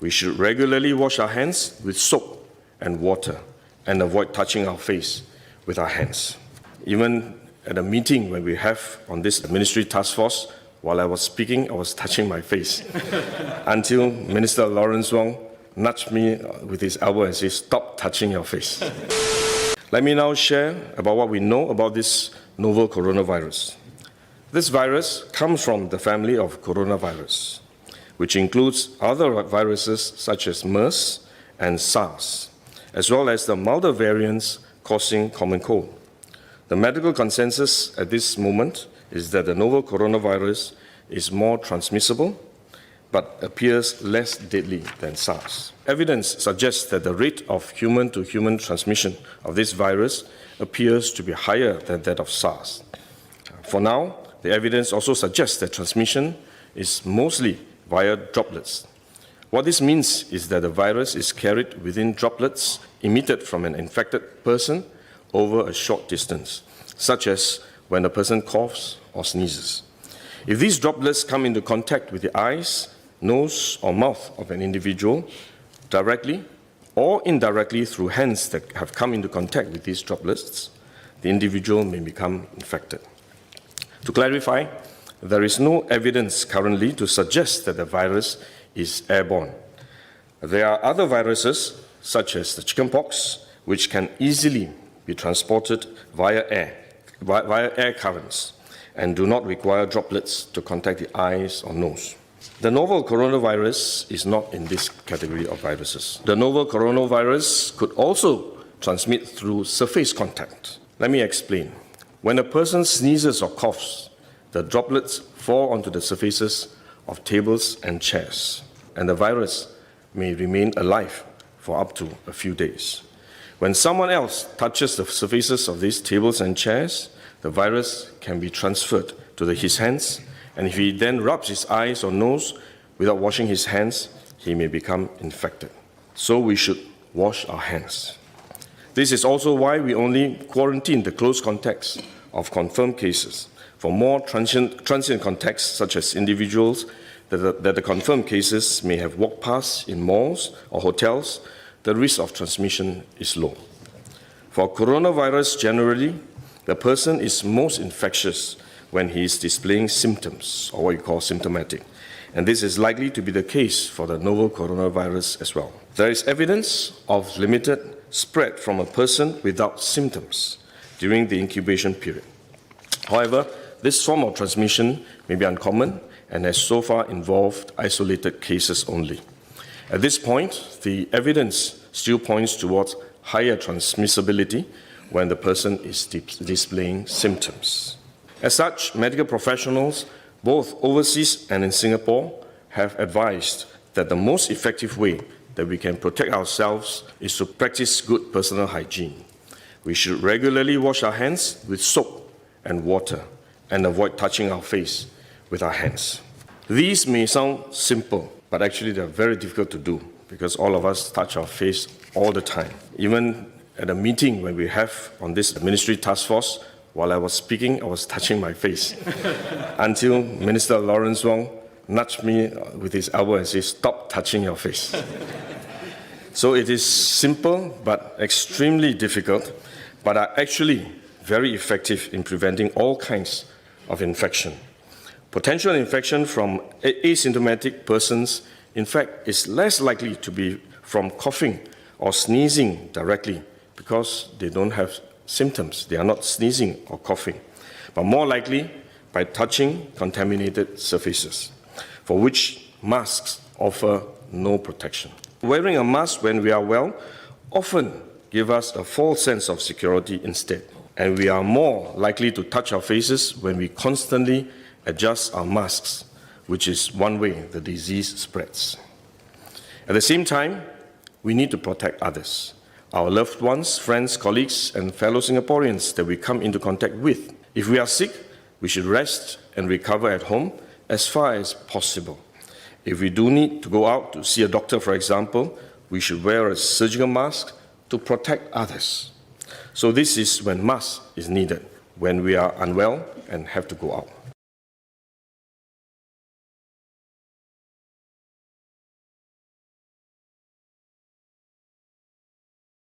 We should regularly wash our hands with soap and water and avoid touching our face with our hands. Even at a meeting when we have on this ministry task force, while I was speaking, I was touching my face until Minister Lawrence Wong nudged me with his elbow and said, "Stop touching your face." Let me now share about what we know about this novel coronavirus. This virus comes from the family of coronavirus, which includes other viruses such as MERS and SARS, as well as the milder variants causing common cold. The medical consensus at this moment is that the novel coronavirus is more transmissible but appears less deadly than SARS. Evidence suggests that the rate of human-to-human transmission of this virus appears to be higher than that of SARS. For now, the evidence also suggests that transmission is mostly via droplets. What this means is that the virus is carried within droplets emitted from an infected person over a short distance, such as when a person coughs or sneezes. If these droplets come into contact with the eyes, nose, or mouth of an individual, directly or indirectly through hands that have come into contact with these droplets, the individual may become infected. To clarify, there is no evidence currently to suggest that the virus is airborne. There are other viruses, such as the chickenpox, which can easily be transported via air currents, and do not require droplets to contact the eyes or nose. The novel coronavirus is not in this category of viruses. The novel coronavirus could also transmit through surface contact. Let me explain. When a person sneezes or coughs, the droplets fall onto the surfaces of tables and chairs, and the virus may remain alive for up to a few days. When someone else touches the surfaces of these tables and chairs, the virus can be transferred to his hands, and if he then rubs his eyes or nose without washing his hands, he may become infected. So we should wash our hands. This is also why we only quarantine the close contacts of confirmed cases. For more transient contacts, such as individuals that the confirmed cases may have walked past in malls or hotels, the risk of transmission is low. For coronavirus generally, the person is most infectious when he is displaying symptoms, or what you call symptomatic. And this is likely to be the case for the novel coronavirus as well. There is evidence of limited spread from a person without symptoms during the incubation period. However, this form of transmission may be uncommon and has so far involved isolated cases only. At this point, the evidence still points towards higher transmissibility when the person is displaying symptoms. As such, medical professionals, both overseas and in Singapore, have advised that the most effective way that we can protect ourselves is to practice good personal hygiene. We should regularly wash our hands with soap and water and avoid touching our face with our hands. These may sound simple, but actually they're very difficult to do because all of us touch our face all the time. Even at a meeting when we have on this ministry task force, while I was speaking, I was touching my face until Minister Lawrence Wong nudged me with his elbow and said, "Stop touching your face." So it is simple but extremely difficult, but are actually very effective in preventing all kinds of infection. Potential infection from asymptomatic persons, in fact, is less likely to be from coughing or sneezing directly because they don't have symptoms. They are not sneezing or coughing, but more likely by touching contaminated surfaces, for which masks offer no protection. Wearing a mask when we are well often gives us a false sense of security instead, and we are more likely to touch our faces when we constantly adjust our masks, which is one way the disease spreads. At the same time, we need to protect others, our loved ones, friends, colleagues, and fellow Singaporeans that we come into contact with. If we are sick, we should rest and recover at home as far as possible. If we do need to go out to see a doctor, for example, we should wear a surgical mask to protect others. So this is when mask is needed, when we are unwell and have to go out.